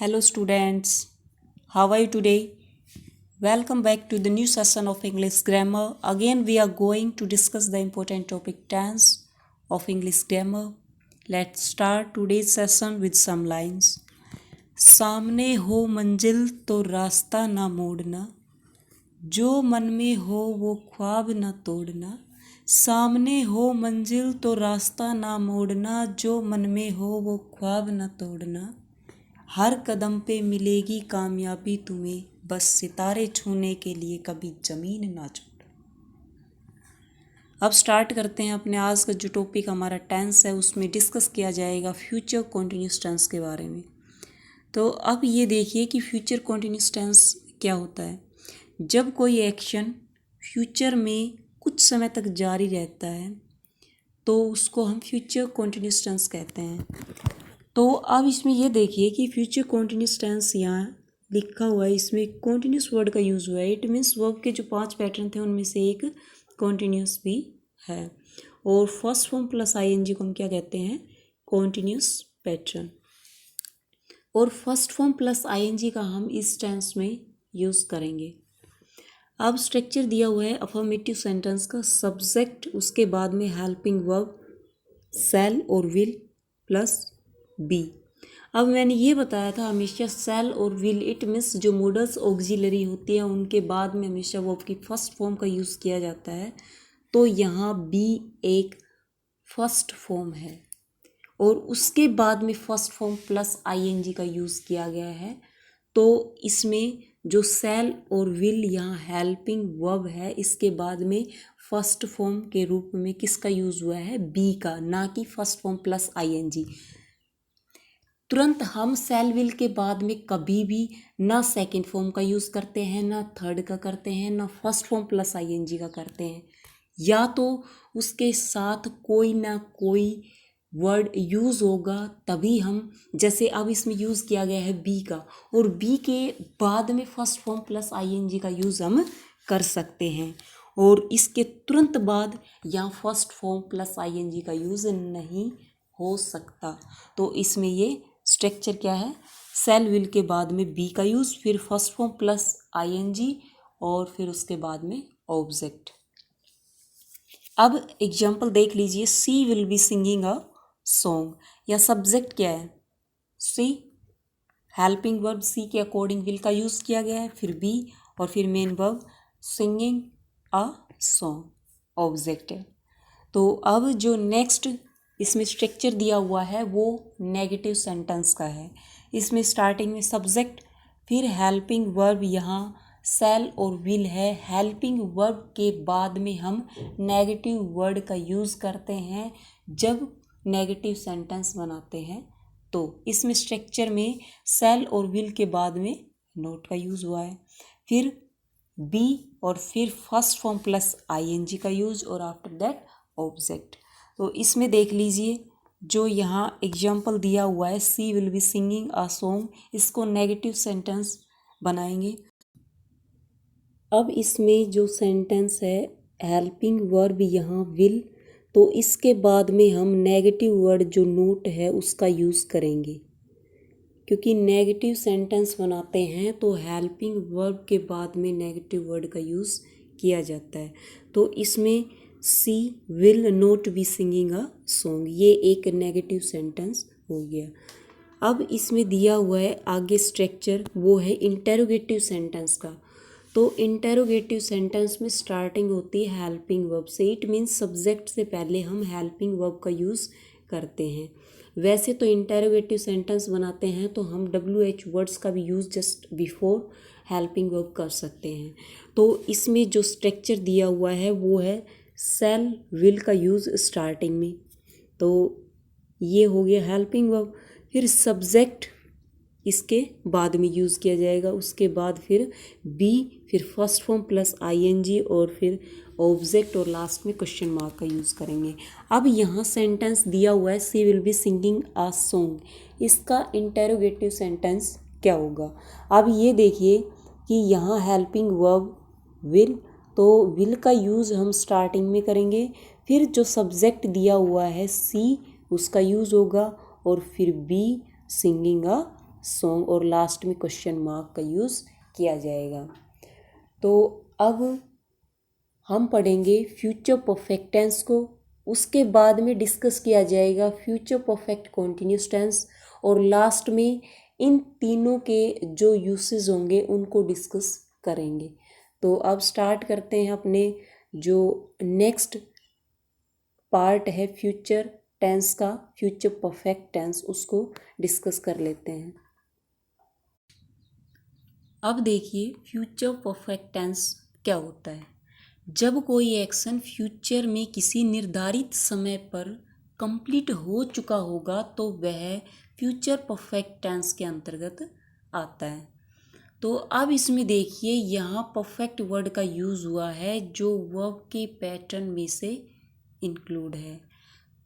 Hello students, how are you today? Welcome back to the new session of English grammar. Again we are going to discuss the important topic tense of English grammar. Let's start today's session with some lines. सामने हो मंजिल तो रास्ता ना मोड़ना, जो मन में हो वो ख्वाब ना तोड़ना. सामने हो मंजिल तो रास्ता ना मोड़ना, जो मन में हो वो ख्वाब ना तोड़ना. हर कदम पे मिलेगी कामयाबी तुम्हें, बस सितारे छूने के लिए कभी ज़मीन ना छोड़. अब स्टार्ट करते हैं अपने आज का जो टॉपिक हमारा टेंस है, उसमें डिस्कस किया जाएगा फ्यूचर कॉन्टिन्यूस टेंस के बारे में. तो अब ये देखिए कि फ्यूचर कॉन्टिन्यूस टेंस क्या होता है. जब कोई एक्शन फ्यूचर में कुछ समय तक जारी रहता है तो उसको हम फ्यूचर कॉन्टिन्यूस टेंस कहते हैं. तो अब इसमें यह देखिए कि फ्यूचर कॉन्टिन्यूस टेंस यहाँ लिखा हुआ है, इसमें कॉन्टिन्यूस वर्ड का यूज़ हुआ है. इट मीन्स वर्ब के जो 5 पैटर्न थे उनमें से एक कॉन्टिन्यूस भी है. और फर्स्ट फॉर्म प्लस आईएनजी को हम क्या कहते हैं? Continuous pattern. और फर्स्ट फॉर्म प्लस आईएनजी का हम इस टेंस में यूज़ करेंगे. अब स्ट्रक्चर दिया हुआ है अफर्मेटिव सेंटेंस का. सब्जेक्ट, उसके बाद में हेल्पिंग वर्ब, शैल और विल प्लस बी. अब मैंने ये बताया था हमेशा शैल और विल इट मीन्स जो मोडल्स ऑक्सिलरी होती है उनके बाद में हमेशा वर्ब की फर्स्ट फॉर्म का यूज़ किया जाता है. तो यहाँ बी एक फर्स्ट फॉर्म है और उसके बाद में फर्स्ट फॉर्म प्लस आईएनजी का यूज़ किया गया है. तो इसमें जो शैल और विल यहाँ हेल्पिंग वर्ब है, इसके बाद में फर्स्ट फॉर्म के रूप में किसका यूज़ हुआ है? बी का, ना कि फर्स्ट फॉर्म प्लस आईएनजी. तुरंत हम शैल विल के बाद में कभी भी ना सेकंड फॉर्म का यूज़ करते हैं, ना थर्ड का करते हैं, ना फर्स्ट फॉर्म प्लस आईएनजी का करते हैं. या तो उसके साथ कोई ना कोई वर्ड यूज़ होगा तभी हम, जैसे अब इसमें यूज़ किया गया है बी का, और बी के बाद में फर्स्ट फॉर्म प्लस आईएनजी का यूज़ हम कर सकते हैं. और इसके तुरंत बाद यहाँ फर्स्ट फॉर्म प्लस आईएनजी का यूज़ नहीं हो सकता. तो इसमें ये स्ट्रक्चर क्या है? शैल विल के बाद में बी का यूज़, फिर फर्स्ट फॉर्म प्लस आईएनजी और फिर उसके बाद में ऑब्जेक्ट. अब एग्जाम्पल देख लीजिए. She will be singing a song. या सब्जेक्ट क्या है? सी. हेल्पिंग वर्ब सी के अकॉर्डिंग विल का यूज़ किया गया है, फिर बी और फिर main verb singing a song object है. तो अब जो नेक्स्ट इसमें स्ट्रक्चर दिया हुआ है वो नेगेटिव सेंटेंस का है. इसमें स्टार्टिंग में सब्जेक्ट, फिर हेल्पिंग वर्ब, यहाँ शैल और विल है. हेल्पिंग वर्ब के बाद में हम नेगेटिव वर्ड का यूज़ करते हैं जब नेगेटिव सेंटेंस बनाते हैं. तो इसमें स्ट्रक्चर में शैल और विल के बाद में नोट का यूज़ हुआ है, फिर बी और फिर फर्स्ट फॉर्म प्लस आईएनजी का यूज़ और आफ्टर दैट ऑब्जेक्ट. तो इसमें देख लीजिए जो यहाँ एग्जाम्पल दिया हुआ है, she will be singing a song, इसको नेगेटिव सेंटेंस बनाएंगे. अब इसमें जो सेंटेंस है हेल्पिंग वर्ब यहाँ विल, तो इसके बाद में हम नेगेटिव वर्ड जो नोट है उसका यूज़ करेंगे, क्योंकि नेगेटिव सेंटेंस बनाते हैं तो हेल्पिंग वर्ब के बाद में नेगेटिव वर्ड का यूज़ किया जाता है. तो इसमें she will not be singing a song, ये एक नेगेटिव सेंटेंस हो गया. अब इसमें दिया हुआ है आगे स्ट्रक्चर, वो है इंटेरोगेटिव सेंटेंस का. तो इंटेरोगेटिव सेंटेंस में स्टार्टिंग होती है हेल्पिंग वर्ब से. इट मीन्स सब्जेक्ट से पहले हम हेल्पिंग वर्ब का यूज़ करते हैं. वैसे तो इंटेरोगेटिव सेंटेंस बनाते हैं तो हम WH वर्ड्स का भी use just before helping verb कर सकते हैं. तो इसमें जो स्ट्रक्चर दिया हुआ है वो है शैल विल का यूज़ स्टार्टिंग में, तो ये हो गया हेल्पिंग वर्ब. फिर सब्जेक्ट इसके बाद में यूज़ किया जाएगा, उसके बाद फिर बी, फिर फर्स्ट फॉर्म प्लस आईएनजी और फिर ऑब्जेक्ट और लास्ट में क्वेश्चन मार्क का यूज़ करेंगे. अब यहाँ सेंटेंस दिया हुआ है she will be singing a song, इसका इंटेरोगेटिव सेंटेंस क्या होगा? अब ये देखिए कि यहाँ हेल्पिंग वर्ब विल, तो विल का यूज़ हम स्टार्टिंग में करेंगे, फिर जो सब्जेक्ट दिया हुआ है सी उसका यूज़ होगा और फिर बी सिंगिंग अ सॉन्ग और लास्ट में क्वेश्चन मार्क का यूज़ किया जाएगा। तो अब हम पढ़ेंगे फ्यूचर परफेक्ट टेंस को, उसके बाद में डिस्कस किया जाएगा फ्यूचर परफेक्ट कॉन्टिन्यूस टेंस और लास्ट में इन तीनों के जो यूसेस होंगे उनको डिस्कस करेंगे। तो अब स्टार्ट करते हैं अपने जो नेक्स्ट पार्ट है फ्यूचर टेंस का, फ्यूचर परफेक्ट टेंस, उसको डिस्कस कर लेते हैं। अब देखिए फ्यूचर परफेक्ट टेंस क्या होता है। जब कोई एक्शन फ्यूचर में किसी निर्धारित समय पर कंप्लीट हो चुका होगा तो वह फ्यूचर परफेक्ट टेंस के अंतर्गत आता है। तो अब इसमें देखिए यहाँ परफेक्ट वर्ड का यूज़ हुआ है जो वर्ब के पैटर्न में से इंक्लूड है।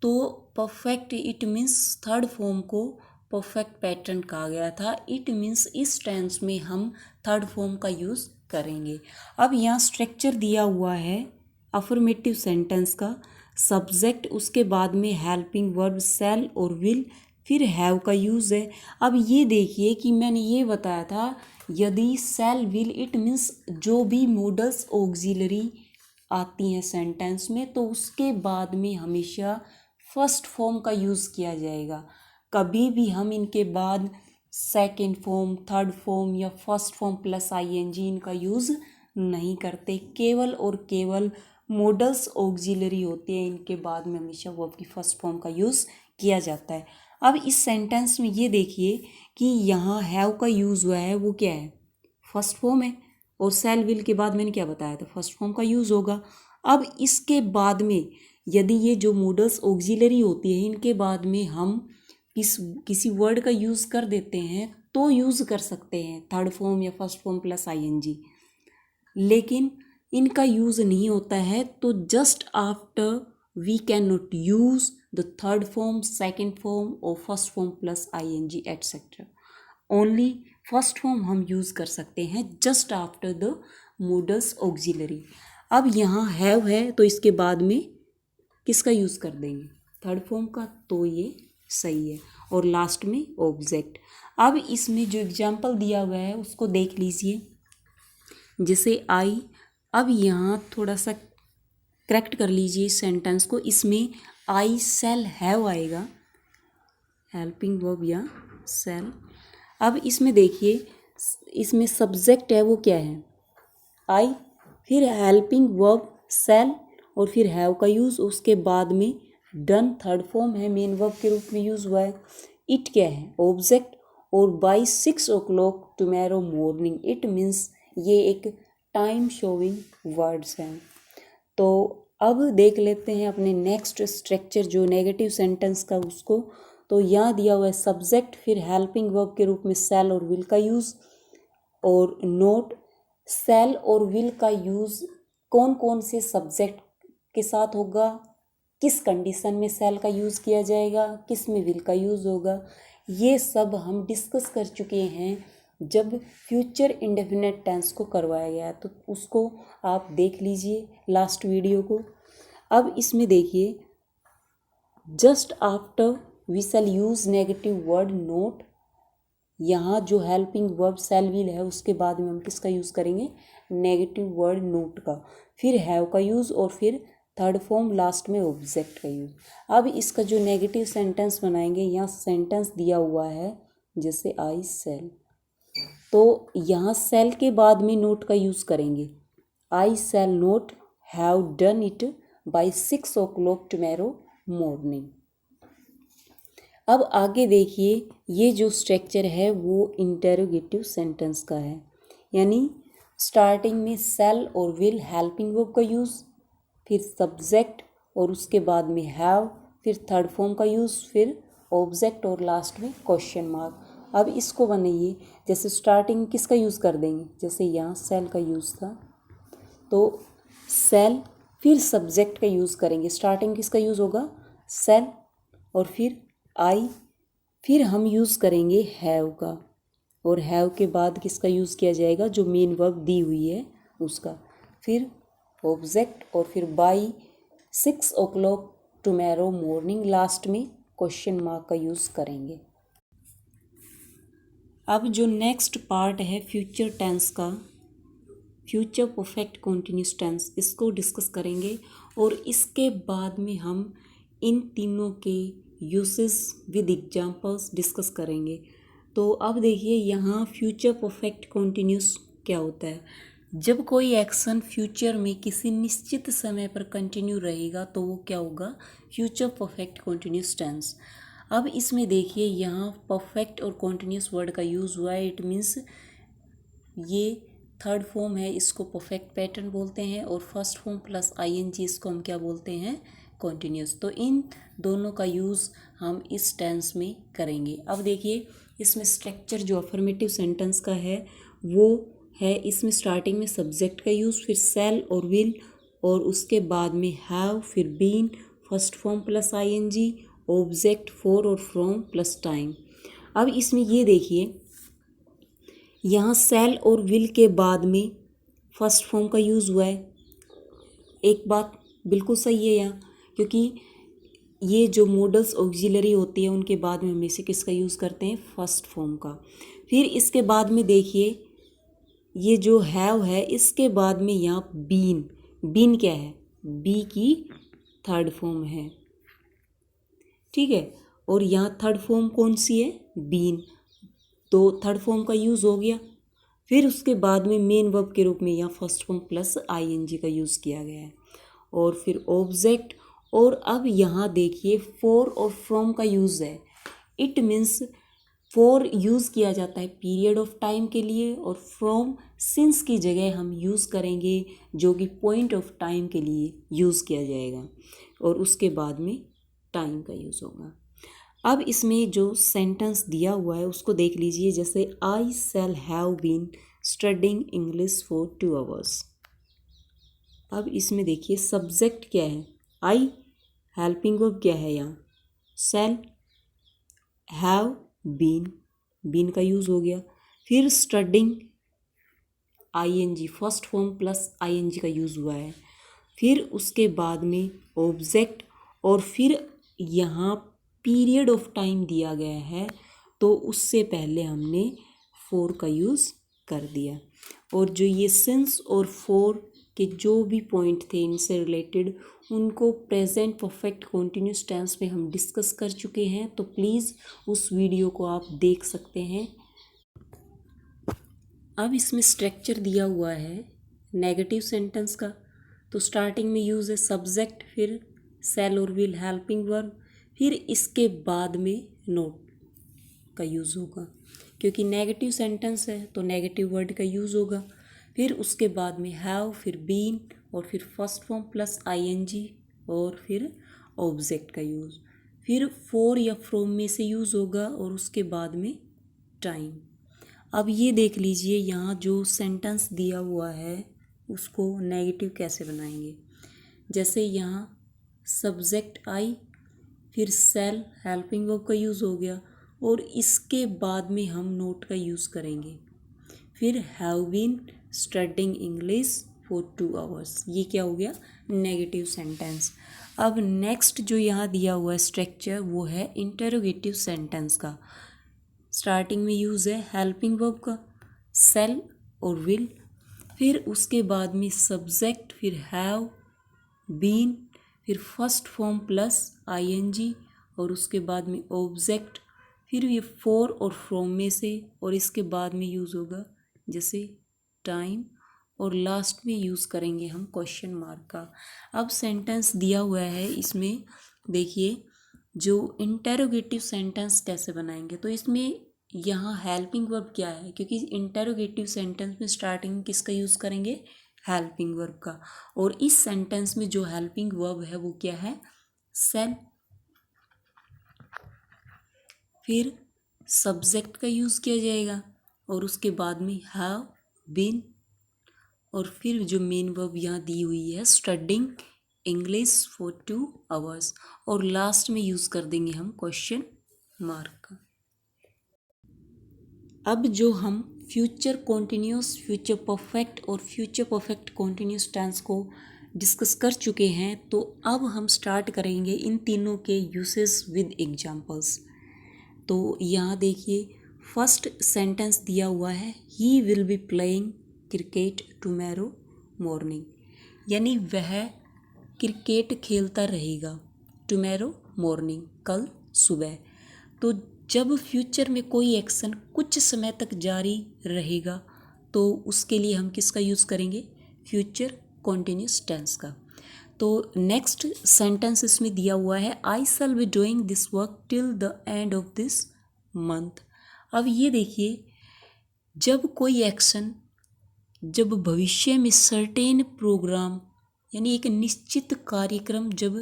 तो perfect it means third form को परफेक्ट पैटर्न कहा गया था। इट मीन्स इस टेंस में हम थर्ड फॉर्म का यूज़ करेंगे। अब यहाँ स्ट्रक्चर दिया हुआ है अफर्मेटिव सेंटेंस का, सब्जेक्ट, उसके बाद में हेल्पिंग वर्ब शैल और विल, फिर हैव का यूज़ है। अब ये देखिए कि मैंने ये बताया था यदि शैल विल इट मीन्स जो भी मॉडल्स ऑक्सिलरी आती हैं सेंटेंस में तो उसके बाद में हमेशा फर्स्ट फॉर्म का यूज़ किया जाएगा। कभी भी हम इनके बाद सेकेंड फॉर्म, थर्ड फॉर्म या फर्स्ट फॉर्म प्लस आईएनजी इनका यूज़ नहीं करते। केवल और केवल मॉडल्स ऑक्सिलरी होते हैं, इनके बाद में हमेशा वर्ब की फर्स्ट फॉर्म का यूज़ किया जाता है। अब इस सेंटेंस में ये देखिए कि यहाँ हैव का यूज़ हुआ है, वो क्या है, फर्स्ट फॉर्म है, और शैल विल के बाद मैंने क्या बताया था, फर्स्ट फॉर्म का यूज़ होगा। अब इसके बाद में यदि ये जो मॉडल्स ऑक्सिलरी होती है इनके बाद में हम किसी वर्ड का यूज़ कर देते हैं तो यूज़ कर सकते हैं थर्ड फॉर्म या फर्स्ट फॉर्म प्लस आईएनजी, लेकिन इनका यूज़ नहीं होता है। तो just after we can not use the third form, second form और first form plus I N G etcetera. Only first form हम यूज़ कर सकते हैं just after the models auxiliary. अब यहाँ हैव है तो इसके बाद में किसका यूज़ कर देंगे, थर्ड फॉर्म का, तो ये सही है। और लास्ट में ऑब्जेक्ट। अब इसमें जो एग्जाम्पल दिया हुआ है उसको देख लीजिए, जैसे आई। अब यहाँ थोड़ा सा करेक्ट कर लीजिए इस सेंटेंस को, इसमें आई शैल हैव आएगा, हेल्पिंग वर्ब या शैल। अब इसमें देखिए इसमें सब्जेक्ट है वो क्या है, आई, फिर हेल्पिंग वर्ब शैल और फिर हैव का यूज़, उसके बाद में डन थर्ड फॉर्म है, मेन वर्ब के रूप में यूज़ हुआ है। इट क्या है, ऑब्जेक्ट, और by 6 o'clock tomorrow morning, it means ये एक टाइम शोविंग वर्ड्स हैं। तो अब देख लेते हैं अपने नेक्स्ट स्ट्रक्चर जो नेगेटिव सेंटेंस का उसको। तो यहाँ दिया हुआ है सब्जेक्ट, फिर हेल्पिंग वर्ब के रूप में शैल और विल का यूज़, और नोट शैल और विल का यूज़ कौन कौन से सब्जेक्ट के साथ होगा, किस कंडीशन में शैल का यूज़ किया जाएगा, किस में विल का यूज़ होगा, ये सब हम डिस्कस कर चुके हैं जब फ्यूचर इंडेफिनेट टेंस को करवाया गया, तो उसको आप देख लीजिए लास्ट वीडियो को। अब इसमें देखिए just after we shall use negative word not, यहाँ जो हेल्पिंग वर्ब शैल विल है उसके बाद में हम किसका यूज़ करेंगे, नेगेटिव वर्ड नोट का, फिर हैव का यूज़ और फिर थर्ड फॉर्म लास्ट में ऑब्जेक्ट का यूज़। अब इसका जो नेगेटिव सेंटेंस बनाएंगे, यहाँ सेंटेंस दिया हुआ है जैसे आई सेल, तो यहाँ सेल के बाद में नोट का यूज़ करेंगे, I shall not have done it by 6 o'clock tomorrow morning. अब आगे देखिए ये जो स्ट्रक्चर है वो इंटेरोगेटिव सेंटेंस का है, यानी स्टार्टिंग में सेल और विल हेल्पिंग वर्ब का यूज़, फिर सब्जेक्ट और उसके बाद में हैव, फिर थर्ड फॉर्म का यूज़, फिर ऑब्जेक्ट और लास्ट में क्वेश्चन मार्क। अब इसको बनाइए, जैसे स्टार्टिंग किसका यूज़ कर देंगे, जैसे यहाँ सेल का यूज़ था तो सेल, फिर सब्जेक्ट का यूज़ करेंगे, स्टार्टिंग किसका यूज़ होगा, सेल, और फिर आई, फिर हम यूज़ करेंगे हैव का, और हैव के बाद किसका यूज़ किया जाएगा, जो मेन वर्ब दी हुई है उसका, फिर ऑब्जेक्ट, और फिर by 6 o'clock tomorrow morning, last में क्वेश्चन मार्क का यूज़ करेंगे। अब जो नेक्स्ट पार्ट है फ्यूचर टेंस का, फ्यूचर परफेक्ट कंटिन्यूस टेंस, इसको डिस्कस करेंगे और इसके बाद में हम इन तीनों के यूसेस विद एग्जांपल्स डिस्कस करेंगे। तो अब देखिए यहाँ फ्यूचर परफेक्ट कंटिन्यूस क्या होता है। जब कोई एक्शन फ्यूचर में किसी निश्चित समय पर कंटिन्यू रहेगा तो वो क्या होगा, फ्यूचर परफेक्ट कंटिन्यूस टेंस। अब इसमें देखिए यहाँ परफेक्ट और कंटिन्यूस वर्ड का यूज़ हुआ है। इट मीन्स ये थर्ड फॉर्म है, इसको परफेक्ट पैटर्न बोलते हैं, और फर्स्ट फॉर्म प्लस आईएनजी इसको हम क्या बोलते हैं, कॉन्टिन्यूस। तो इन दोनों का यूज़ हम इस टेंस में करेंगे। अब देखिए इसमें स्ट्रक्चर जो अफर्मेटिव सेंटेंस का है वो है, इसमें स्टार्टिंग में सब्जेक्ट का यूज़, फिर सेल और विल, और उसके बाद में हैव, फिर been, first form plus ING, object, for और फ्रॉम प्लस टाइम। अब इसमें ये देखिए यहाँ सेल और विल के बाद में फर्स्ट फॉर्म का यूज़ हुआ है। एक बात बिल्कुल सही है यहाँ, क्योंकि ये जो मॉडल्स ऑक्सिलरी होती है उनके बाद में हमेशा किसका यूज़ करते हैं, फर्स्ट फॉर्म का। फिर इसके बाद में देखिए ये जो हैव है, इसके बाद में यहाँ बीन, बीन क्या है, बी की थर्ड फॉर्म है, ठीक है, और यहाँ थर्ड फॉर्म कौन सी है, बीन, तो थर्ड फॉर्म का यूज़ हो गया। फिर उसके बाद में मेन वर्ब के रूप में यहाँ फर्स्ट फॉर्म प्लस आईएनजी का यूज़ किया गया है, और फिर ऑब्जेक्ट, और अब यहाँ देखिए फॉर और फ्रॉम का यूज़ है। इट मीन्स फॉर यूज़ किया जाता है पीरियड ऑफ टाइम के लिए, और फ्रॉम सिंस की जगह हम यूज़ करेंगे जो कि पॉइंट ऑफ टाइम के लिए यूज़ किया जाएगा, और उसके बाद में टाइम का यूज़ होगा। अब इसमें जो सेंटेंस दिया हुआ है उसको देख लीजिए, जैसे I shall have been studying English for 2 hours। अब इसमें देखिए सब्जेक्ट क्या है, आई, हेल्पिंग वर्ब क्या है यहाँ, शैल, हैव बीन, बीन का यूज़ हो गया, फिर studying ING, first form plus ING का यूज़ हुआ है, फिर उसके बाद में ऑब्जेक्ट, और फिर यहाँ पीरियड ऑफ टाइम दिया गया है तो उससे पहले हमने फॉर का यूज़ कर दिया। और जो ये सिंस और फॉर के जो भी पॉइंट थे इनसे रिलेटेड उनको प्रेजेंट परफेक्ट कंटिन्यूस टेंस में हम डिस्कस कर चुके हैं, तो प्लीज़ उस वीडियो को आप देख सकते हैं। अब इसमें स्ट्रक्चर दिया हुआ है नेगेटिव सेंटेंस का, तो स्टार्टिंग में यूज़ है सब्जेक्ट, फिर सेल और विल हेल्पिंग वर्ब, फिर इसके बाद में नोट का यूज़ होगा, क्योंकि नेगेटिव सेंटेंस है तो नेगेटिव वर्ड का यूज़ होगा, फिर उसके बाद में हैव, फिर बीन, और फिर फर्स्ट फॉर्म प्लस आईएनजी, और फिर ऑब्जेक्ट का यूज़, फिर फॉर या फ्रॉम में से यूज़ होगा, और उसके बाद में टाइम। अब ये देख लीजिए यहाँ जो सेंटेंस दिया हुआ है उसको नेगेटिव कैसे बनाएंगे। जैसे यहाँ सब्जेक्ट आई, फिर सेल हेल्पिंग वर्ब का यूज़ हो गया, और इसके बाद में हम नोट का यूज़ करेंगे, फिर have been studying English for 2 hours। ये क्या हो गया, नेगेटिव सेंटेंस। अब नेक्स्ट जो यहाँ दिया हुआ है स्ट्रक्चर वो है इंटरोगेटिव सेंटेंस का। स्टार्टिंग में यूज़ है हेल्पिंग वर्ब का, सेल और विल, फिर उसके बाद में सब्जेक्ट, फिर हैव बीन, फिर फर्स्ट फॉर्म प्लस आईएनजी, और उसके बाद में ऑब्जेक्ट, फिर ये फॉर और फ्रॉम में से, और इसके बाद में यूज़ होगा जैसे टाइम, और लास्ट में यूज़ करेंगे हम क्वेश्चन मार्क का। अब सेंटेंस दिया हुआ है, इसमें देखिए जो इंटेरोगेटिव सेंटेंस कैसे बनाएंगे, तो इसमें यहाँ हेल्पिंग वर्ब क्या है, क्योंकि इंटेरोगेटिव सेंटेंस में स्टार्टिंग किसका यूज़ करेंगे, हेल्पिंग वर्ब का, और इस सेंटेंस में जो हेल्पिंग वर्ब है वो क्या है, सेल, फिर सब्जेक्ट का यूज़ किया जाएगा, और उसके बाद में हैव बीन, और फिर जो मेन वर्ब यहाँ दी हुई है स्टडिंग इंग्लिश फॉर 2 hours, और लास्ट में यूज़ कर देंगे हम क्वेश्चन मार्क का। अब जो हम फ्यूचर कॉन्टिन्यूस, फ्यूचर परफेक्ट और फ्यूचर परफेक्ट कॉन्टिन्यूस टेंस को डिस्कस कर चुके हैं, तो अब हम स्टार्ट करेंगे इन तीनों के यूसेस विद एग्जांपल्स। तो यहाँ देखिए फर्स्ट सेंटेंस दिया हुआ है he will be playing cricket tomorrow morning, यानी वह क्रिकेट खेलता रहेगा टुमारो मॉर्निंग, कल सुबह। तो जब फ्यूचर में कोई एक्शन कुछ समय तक जारी रहेगा तो उसके लिए हम किसका यूज़ करेंगे, फ्यूचर कॉन्टिन्यूस टेंस का। तो नेक्स्ट सेंटेंस इसमें दिया हुआ है I shall be doing this work till the end of this month. अब ये देखिए, जब कोई एक्शन जब भविष्य में सर्टेन प्रोग्राम यानी एक निश्चित कार्यक्रम जब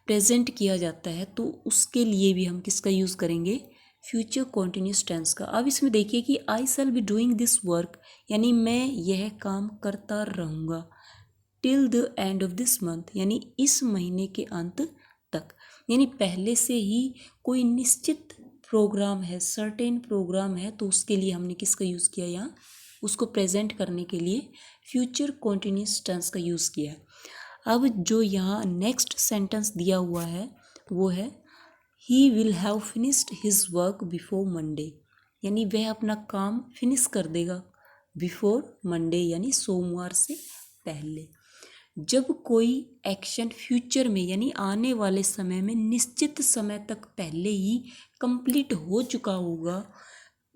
प्रेजेंट किया जाता है तो उसके लिए भी हम किसका यूज़ करेंगे, फ्यूचर कॉन्टिन्यूस टेंस का। अब इसमें देखिए कि I shall be doing this work, यानी मैं यह काम करता रहूँगा, till the end of this month, यानी इस महीने के अंत तक, यानी पहले से ही कोई निश्चित प्रोग्राम है, सर्टेन प्रोग्राम है, तो उसके लिए हमने किसका यूज़ किया, यहाँ उसको प्रेजेंट करने के लिए फ्यूचर कॉन्टिन्यूस टेंस का यूज़ किया है। अब जो यहाँ नेक्स्ट सेंटेंस दिया हुआ है वो है he will have finished his work before Monday, यानी वह अपना काम फिनिश कर देगा बिफोर मंडे, यानी सोमवार से पहले। जब कोई एक्शन फ्यूचर में यानी आने वाले समय में निश्चित समय तक पहले ही कंप्लीट हो चुका होगा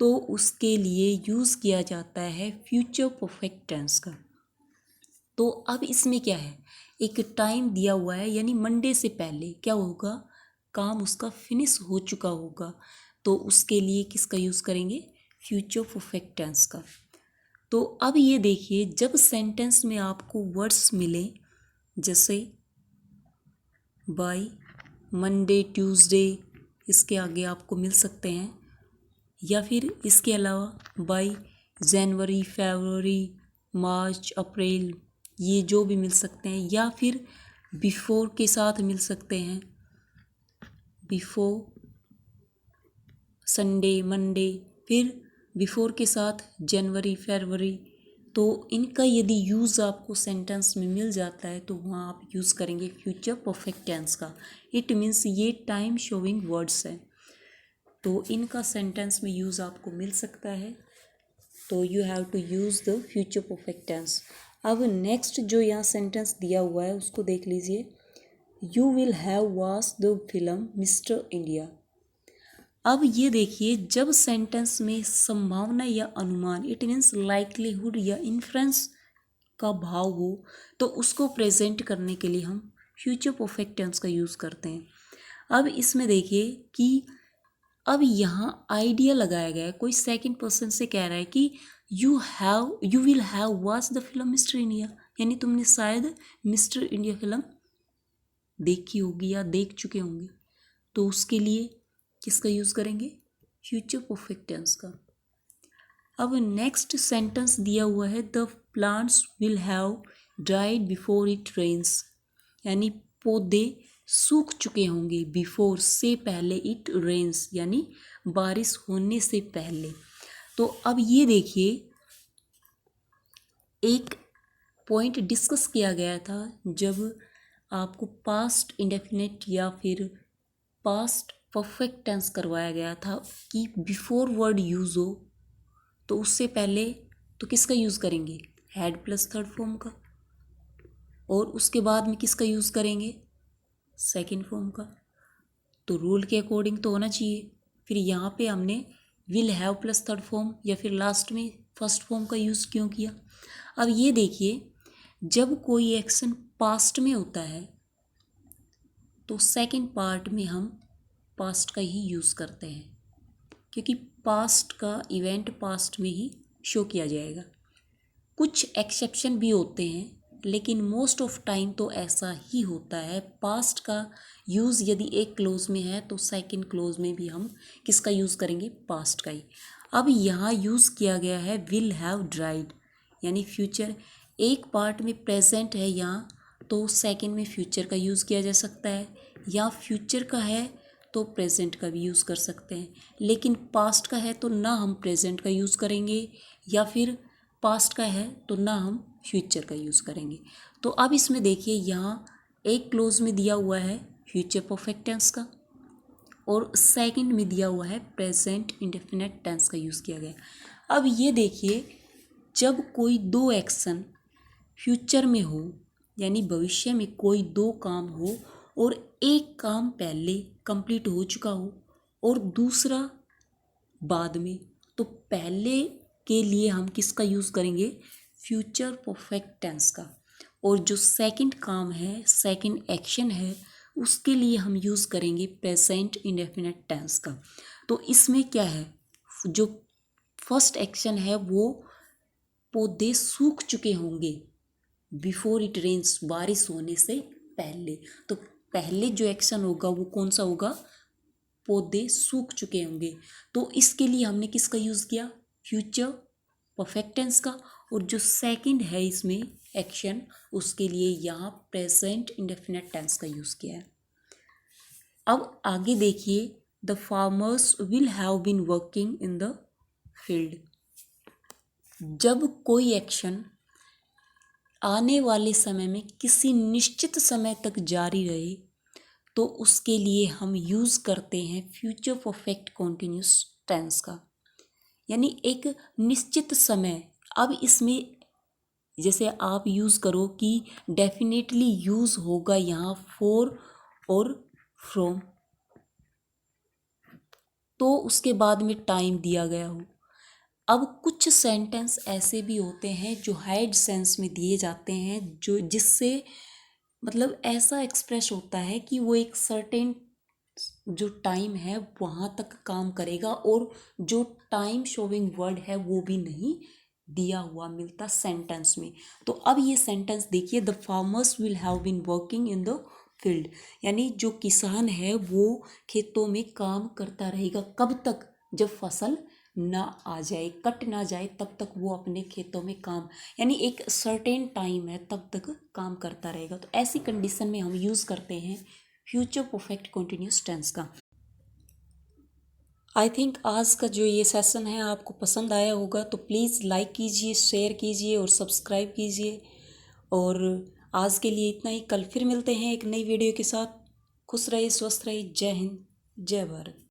तो उसके लिए यूज़ किया जाता है फ्यूचर परफेक्ट टेंस का। तो अब इसमें क्या है, एक टाइम दिया हुआ है, यानी मंडे से पहले क्या होगा, काम उसका फिनिश हो चुका होगा, तो उसके लिए किसका यूज़ करेंगे, फ्यूचर परफेक्ट टेंस का। तो अब ये देखिए, जब सेंटेंस में आपको वर्ड्स मिले जैसे बाय, मंडे, ट्यूसडे, इसके आगे आपको मिल सकते हैं, या फिर इसके अलावा बाय जनवरी, फरवरी, मार्च, अप्रैल, ये जो भी मिल सकते हैं, या फिर बिफोर के साथ मिल सकते हैं, बिफोर, संडे, मंडे, फिर बिफोर के साथ जनवरी, फरवरी। तो इनका यदि यूज़ आपको सेंटेंस में मिल जाता है तो वहाँ आप यूज़ करेंगे फ्यूचर परफेक्ट टेंस का। इट मीन्स ये टाइम शोइंग वर्ड्स है, तो इनका सेंटेंस में यूज़ आपको मिल सकता है, तो you have to use the future perfect tense. अब नेक्स्ट जो यहाँ सेंटेंस दिया हुआ है उसको देख लीजिए, you will have watch the film Mister India. अब ये देखिए, जब सेंटेंस में संभावना या अनुमान, इट मीन्स लाइकलीहुड या इन्फ्रेंस का भाव हो तो उसको प्रेजेंट करने के लिए हम फ्यूचर परफेक्ट टेंस का यूज़ करते हैं। अब इसमें देखिए कि अब यहाँ आइडिया लगाया गया है, कोई सेकंड पर्सन से कह रहा है कि you will have watch the film Mister India, यानी तुमने शायद मिस्टर इंडिया फिल्म देखी होगी या देख चुके होंगे, तो उसके लिए किसका यूज़ करेंगे, फ्यूचर परफेक्ट टेंस का। अब नेक्स्ट सेंटेंस दिया हुआ है the plants will have dried before it rains, यानी पौधे सूख चुके होंगे, बिफोर से पहले, इट रेन्स यानी बारिश होने से पहले। तो अब ये देखिए, एक पॉइंट डिस्कस किया गया था जब आपको पास्ट इंडेफिनिट या फिर पास्ट परफेक्ट टेंस करवाया गया था कि बिफोर वर्ड यूज़ हो तो उससे पहले तो किसका यूज़ करेंगे, हैड प्लस थर्ड फॉर्म का, और उसके बाद में किसका यूज़ करेंगे, सेकंड फॉर्म का। तो रूल के अकॉर्डिंग तो होना चाहिए। फिर यहाँ पे हमने will have plus third form या फिर लास्ट में फर्स्ट फॉर्म का यूज़ क्यों किया। अब ये देखिए, जब कोई एक्शन पास्ट में होता है तो सेकंड पार्ट में हम पास्ट का ही यूज़ करते हैं, क्योंकि पास्ट का इवेंट पास्ट में ही शो किया जाएगा। कुछ एक्सेप्शन भी होते हैं लेकिन मोस्ट ऑफ टाइम तो ऐसा ही होता है। पास्ट का यूज़ यदि एक क्लोज में है तो सेकंड क्लोज में भी हम किसका यूज़ करेंगे, पास्ट का ही। अब यहाँ यूज़ किया गया है विल हैव ड्राइड, यानी फ्यूचर। एक पार्ट में प्रेजेंट है यहाँ तो सेकंड में फ्यूचर का यूज़ किया जा सकता है, या फ्यूचर का है तो प्रेजेंट का भी यूज़ कर सकते हैं। लेकिन पास्ट का है तो ना हम प्रेजेंट का यूज़ करेंगे, या फिर पास्ट का है तो ना हम फ्यूचर का यूज़ करेंगे। तो अब इसमें देखिए, यहाँ एक क्लोज में दिया हुआ है फ्यूचर परफेक्ट टेंस का, और सेकंड में दिया हुआ है प्रेजेंट इंडेफिनिट टेंस का यूज़ किया गया। अब ये देखिए, जब कोई दो एक्शन फ्यूचर में हो यानी भविष्य में कोई दो काम हो और एक काम पहले कंप्लीट हो चुका हो और दूसरा बाद में, तो पहले के लिए हम किसका यूज़ करेंगे, फ्यूचर परफेक्ट टेंस का, और जो सेकंड काम है, सेकंड एक्शन है, उसके लिए हम यूज़ करेंगे प्रेजेंट इंडेफिनिट टेंस का। तो इसमें क्या है, जो फर्स्ट एक्शन है वो पौधे सूख चुके होंगे बिफोर इट रेन्स, बारिश होने से पहले। तो पहले जो एक्शन होगा वो कौन सा होगा, पौधे सूख चुके होंगे। तो इसके लिए हमने किसका यूज़ किया, फ्यूचर परफेक्ट टेंस का। और जो सेकंड है इसमें एक्शन, उसके लिए यहाँ प्रेजेंट इंडेफिनिट टेंस का यूज़ किया है। अब आगे देखिए, the farmers will have been working in the field. जब कोई एक्शन आने वाले समय में किसी निश्चित समय तक जारी रहे तो उसके लिए हम यूज़ करते हैं फ्यूचर परफेक्ट कॉन्टिन्यूस टेंस का, यानी एक निश्चित समय। अब इसमें जैसे आप यूज़ करो कि डेफिनेटली यूज़ होगा यहाँ फॉर और फ्रॉम, तो उसके बाद में टाइम दिया गया हो। अब कुछ सेंटेंस ऐसे भी होते हैं जो हाइड सेंस में दिए जाते हैं, जो जिससे मतलब ऐसा एक्सप्रेस होता है कि वो एक सर्टेन जो टाइम है वहाँ तक काम करेगा, और जो टाइम शोविंग वर्ड है वो भी नहीं दिया हुआ मिलता सेंटेंस में। तो अब ये सेंटेंस देखिए, the farmers will have been working in the field, यानी जो किसान है वो खेतों में काम करता रहेगा। कब तक, जब फसल ना आ जाए, कट ना जाए, तब तक वो अपने खेतों में काम, यानी एक सर्टेन टाइम है तब तक काम करता रहेगा। तो ऐसी कंडीशन में हम यूज़ करते हैं फ्यूचर परफेक्ट कंटिन्यूस टेंस का। आई थिंक आज का जो ये सेशन है आपको पसंद आया होगा, तो प्लीज़ लाइक कीजिए, शेयर कीजिए और सब्सक्राइब कीजिए। और आज के लिए इतना ही, कल फिर मिलते हैं एक नई वीडियो के साथ। खुश रहिए, स्वस्थ रहिए। जय हिंद, जय भारत।